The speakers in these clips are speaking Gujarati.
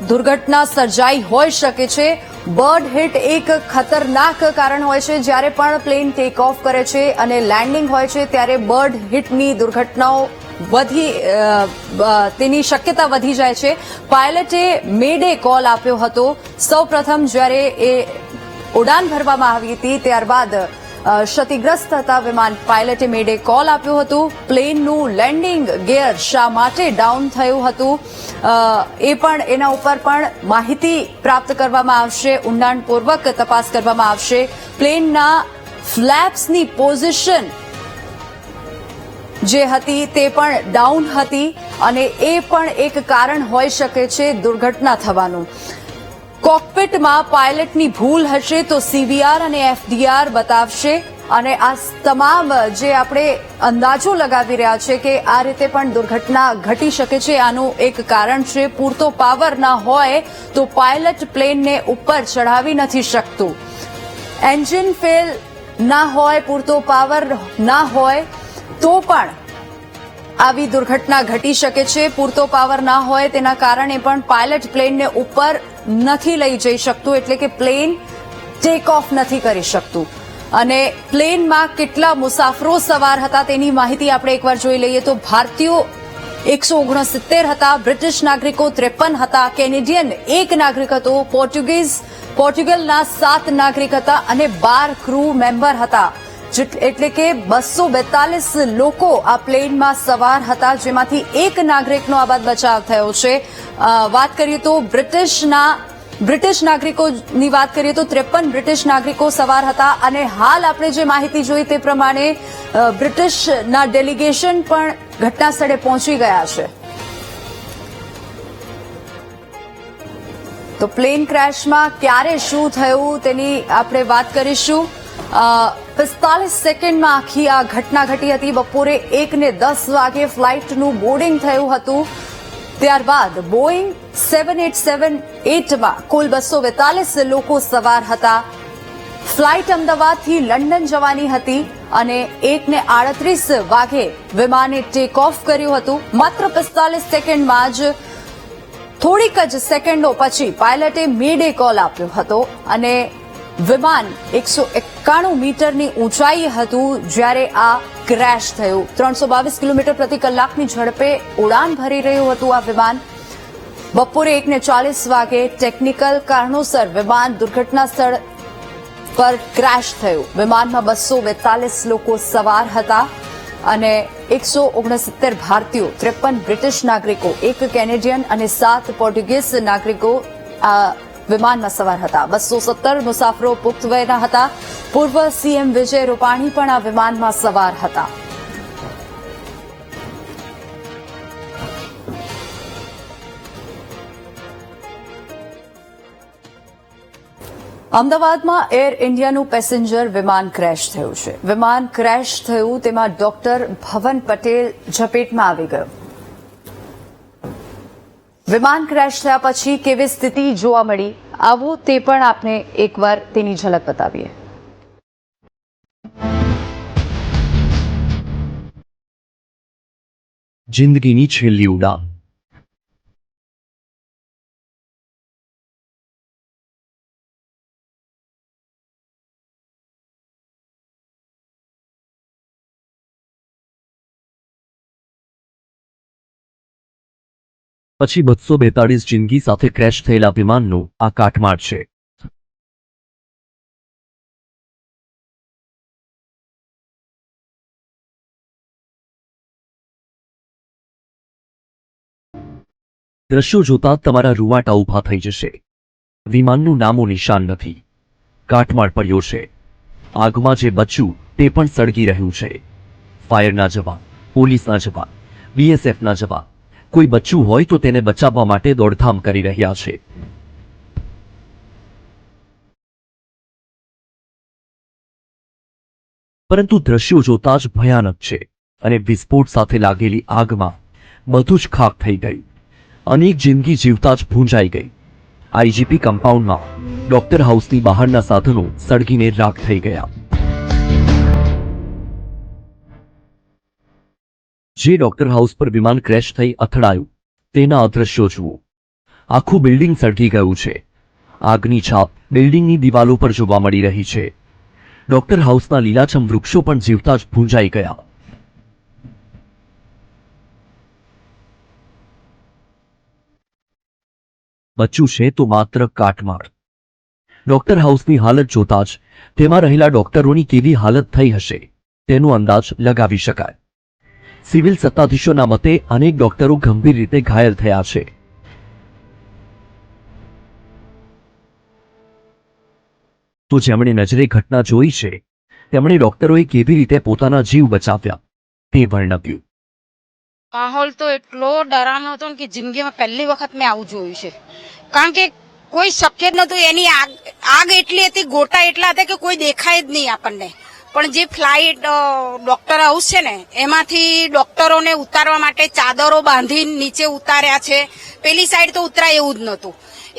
દુર્ઘટના સર્જાઈ હોઈ શકે છે। બર્ડ હિટ એક ખતરનાક કારણ હોય છે। જ્યારે પણ પ્લેન ટેક ઓફ કરે છે અને લેન્ડિંગ હોય છે ત્યારે બર્ડ હિટની દુર્ઘટનાઓ તેની શક્યતા વધી જાય છે। પાયલટે મેડે કોલ આપ્યો હતો। સૌપ્રથમ જ્યારે એ ઉડાન ભરવામાં આવી હતી ત્યારબાદ ક્ષતિગ્રસ્ત થતા વિમાન પાયલટે મેડે કોલ આપ્યો હતો। પ્લેનનું લેન્ડિંગ ગિયર શા માટે ડાઉન થયું હતું એના ઉપર પણ માહિતી પ્રાપ્ત કરવામાં આવશે। ઊંડાણપૂર્વક તપાસ કરવામાં આવશે। પ્લેનના ફ્લેપ્સની પોઝિશન જે હતી તે પણ ડાઉન હતી અને એ પણ એક કારણ હોઈ શકે છે દુર્ઘટના થવાનું। કોકપિટમાં પાયલટની ભૂલ હશે તો સીવીઆર અને એફડીઆર બતાવશે અને આ તમામ જે આપણે અંદાજો લગાવી રહ્યા છે કે આ રીતે પણ દુર્ઘટના ઘટી શકે છે આનું એક કારણ છે પૂરતો પાવર ના હોય તો પાયલટ પ્લેનને ઉપર ચઢાવી નથી શકતું। એન્જિન ફેલ ના હોય, પૂરતો પાવર ના હોય તો પણ આવી દુર્ઘટના ઘટી શકે છે। પૂરતો પાવર ના હોય તેના કારણે પણ પાયલટ પ્લેનને ઉપર નથી લઈ જઈ શકતું એટલે કે પ્લેન ટેક ઓફ નથી કરી શકતું। અને પ્લેનમાં કેટલા મુસાફરો સવાર હતા તેની માહિતી આપણે એકવાર જોઈ લઈએ તો ભારતીયો 169 હતા, બ્રિટિશ નાગરિકો 53 હતા, કેનેડિયન 1 નાગરિક હતો, પોર્ટુગલના 7 નાગરિક હતા અને 12 ક્રૂ મેમ્બર હતા। એટલે કે 242 લોકો આ પ્લેનમાં સવાર હતા જેમાંથી 1 નાગરિકનો આબાદ બચાવ થયો છે। વાત કરીએ તો બ્રિટિશ નાગરિકોની વાત કરીએ તો 53 બ્રિટિશ નાગરિકો સવાર હતા અને હાલ આપણે જે માહિતી જોઈ તે પ્રમાણે બ્રિટિશના ડેલિગેશન પણ ઘટના સ્થળે પહોંચી ગયા છે। તો પ્લેન ક્રેશમાં ક્યારે શું થયું તેની આપણે વાત કરીશું। 45 સેકન્ડમાં આખી આ ઘટના ઘટી હતી। બપોરે 1:10 વાગે ફ્લાઇટનું બોર્ડિંગ થયું હતું। ત્યારબાદ બોઈંગ 7878માં કુલ 242 લોકો સવાર હતા। ફ્લાઇટ અમદાવાદથી લંડન જવાની હતી અને 1:38 વાગે વિમાને ટેક ઓફ કર્યું હતું। માત્ર 45 સેકન્ડમાં જ થોડીક જ સેકન્ડો પછી પાયલટે મેડે કોલ આપ્યો હતો અને વિમાન 191 મીટરની ઊંચાઈ હતું જ્યારે આ ક્રેશ થયું। 322 કિલોમીટર પ્રતિ કલાકની ઝડપે ઉડાન ભરી રહ્યું હતું આ વિમાન। બપોરે 1:40 વાગે ટેકનિકલ કારણોસર વિમાન દુર્ઘટના સ્થળ પર ક્રેશ થયું। વિમાનમાં 242 લોકો સવાર હતા અને 169 ભારતીયો, 53 બ્રિટિશ નાગરિકો, 1 કેનેડિયન અને 7 પોર્ટુગીઝ નાગરિકો આ વિમાનમાં સવાર હતા। 217 મુસાફરો પુખ્ત વયના હતા। પૂર્વ સીએમ વિજય રૂપાણી પણ આ વિમાનમાં સવાર હતા। અમદાવાદમાં એર ઇન્ડિયાનું પેસેન્જર વિમાન ક્રેશ થયું છે। વિમાન ક્રેશ થયું તેમાં ડોક્ટર ભવન પટેલ ઝપેટમાં આવી ગયો। વિમાન ક્રેશ થયા પછી કેવી સ્થિતિ જોવા મળી આવો તે પણ આપને એકવાર તેની ઝલક બતાવીએ। જિંદગીની છેલ્લી ઉડાન। પછી 242 જિંદગી સાથે ક્રેશ થયેલા વિમાનનો આ કાટમાળ છે। દ્રશ્યો જોતા તમારા રૂવાટા ઊભા થઈ જશે। વિમાનનું નામો નિશાન નથી। કાટમાળ પડ્યો છે। આગમાં જે બચ્યું તે પણ સળગી રહ્યું છે। ફાયરના જવાન, પોલીસના જવાન, બીએસએફના જવાન કોઈ બચ્યું હોય તો તેને બચાવવા માટે દોડધામ કરી રહ્યા છે। પરંતુ દ્રશ્યો જોતા જ ભયાનક છે અને વિસ્ફોટ સાથે લાગેલી આગમાં બધું જ ખાખ થઈ ગયું। અનેક જિંદગી જીવતા જ ભૂંજાઈ ગઈ। આઈજીપી કમ્પાઉન્ડમાં ડોક્ટર હાઉસની બહારના સાધનો સળગીને રાખ થઈ ગયા। જે ડોક્ટર હાઉસ પર વિમાન ક્રેશ થઈ અથડાયું તેના અદ્રશ્યો જુઓ। આખું બિલ્ડિંગ સળગી ગયું છે. આગની છાપ બિલ્ડિંગની દિવાલો પર જોવા મળી રહી છે. ડોક્ટર હાઉસના લીલાછમ વૃક્ષો પણ જીવતા જ ભૂંજાઈ ગયા. બચ્ચું છે તો માત્ર કાટમાળ. ડોક્ટર હાઉસની હાલત જોતા જ તેમાં રહેલા ડોક્ટરોની કેવી હાલત થઈ હશે તેનો અંદાજ લગાવી શકાય. સિવિલ સત્તાધીશોના મતે અનેક ડોક્ટરો ગંભીર રીતે ઘાયલ થયા છે. તો જેમણે નજરે ઘટના જોઈ છે તેમણે ડોક્ટરોએ કેવી રીતે પોતાના જીવ બચાવ્યા તે વર્ણવ્યું. માહોલ તો એટલો ડરાવનો હતો ને કે જિંદગીમાં પહેલી વખત મેં આવું જોયું છે. કારણ કે કોઈ શક્ય જ નતું. એની આગ એટલી હતી, ગોટા એટલા હતા કે કોઈ દેખાય જ નહીં આપણને. પણ જે ફ્લાઇટ ડોક્ટર હાઉસ છે ને એમાંથી ડોક્ટરોને ઉતારવા માટે ચાદરો બાંધી નીચે ઉતાર્યા છે. પેલી સાઈડ તો ઉતરાય એવું જ નતું.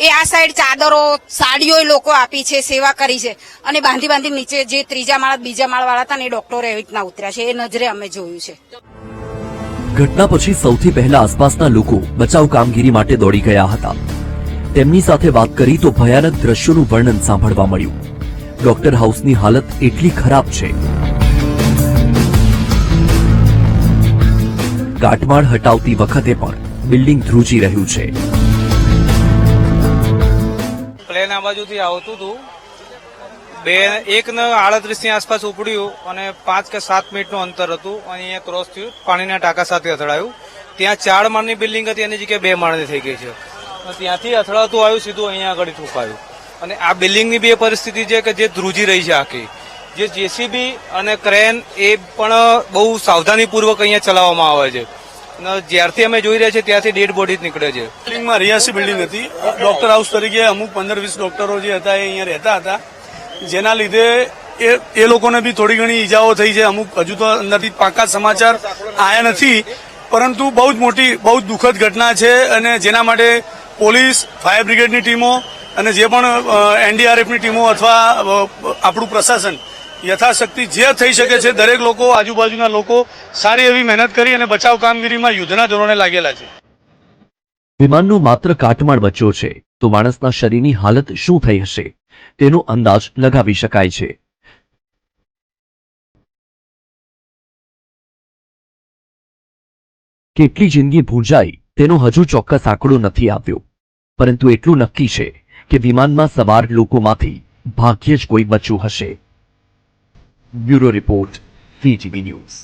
એ આ સાઈડ ચાદરો સાડીઓ લોકો આપી છે, સેવા કરી છે અને બાંધી બાંધી નીચે જે ત્રીજા માળ બીજા માળ વાળા હતા ને એ ડોક્ટરો એવી રીતના ઉતર્યા છે. એ નજરે અમે જોયું છે. ઘટના પછી સૌથી પહેલા આસપાસના લોકો બચાવ કામગીરી માટે દોડી ગયા હતા. તેમની સાથે વાત કરી તો ભયાનક દ્રશ્યોનું વર્ણન સાંભળવા મળ્યું. ડોક્ટર હાઉસની હાલત એટલી ખરાબ છે. કાટમાળ હટાવતી વખતે પણ બિલ્ડિંગ ધ્રુજી રહ્યું છે. પ્લેન આ બાજુથી આવતું હતું. 1:38 ની આસપાસ ઉપડ્યું અને 5 કે 7 મિનિટનું અંતર હતું અને અહીંયા ક્રોસ થયું. પાણીના ટાંકા સાથે અથડાયું. ત્યાં 4 માળની બિલ્ડિંગ હતી, એની જગ્યાએ 2 માળની થઈ ગઈ છે. ત્યાંથી અથડાતું આવ્યું, સીધું અહીંયા આગળ ઠોકાયું. અને આ બિલ્ડિંગની બી એ પરિસ્થિતિ છે કે જે ધ્રુજી રહી છે આખી. જે જેસીબી અને ક્રેન એ પણ બહુ સાવધાનીપૂર્વક અહીંયા ચલાવવામાં આવે છે. જ્યારથી અમે જોઈ રહ્યા છીએ ત્યાંથી ડેડ બોડી નીકળે છે. બિલ્ડિંગમાં 83 બિલ્ડિંગ હતી. ડોક્ટર હાઉસ તરીકે અમુક 15-20 ડોક્ટરો જે હતા એ અહીંયા રહેતા હતા, જેના લીધે એ લોકોને બી થોડી ઘણી ઈજાઓ થઈ છે. અમુક હજુ તો અંદરથી પાકા સમાચાર આયા નથી, પરંતુ બહુ જ મોટી, બહુ જ દુઃખદ ઘટના છે અને જેના માટે પોલીસ, ફાયર બ્રિગેડની ટીમો અને જે પણ એનડીઆરએફની ટીમો અથવા આપણું પ્રશાસન યથાશક્તિ જે થઈ શકે છે દરેક લોકો, આજુબાજુના લોકો સારી એવી મહેનત કરી અને બચાવ કામગીરીમાં યુદ્ધના ધોરણે લાગેલા છે. વિમાનનો માત્ર કાટમાળ બચ્યો છે તો માણસના શરીરની હાલત શું થઈ હશે તેનો અંદાજ લગાવી શકાય છે. કેટલી જિંદગી ભૂંજાઈ તેનો હજુ ચોક્કસ આંકડો નથી આવ્યો, પરંતુ એટલું નક્કી છે કે વિમાનમાં સવાર લોકોમાંથી ભાગ્યે જ કોઈ બચ્યું હશે. Bureau report, VTV news.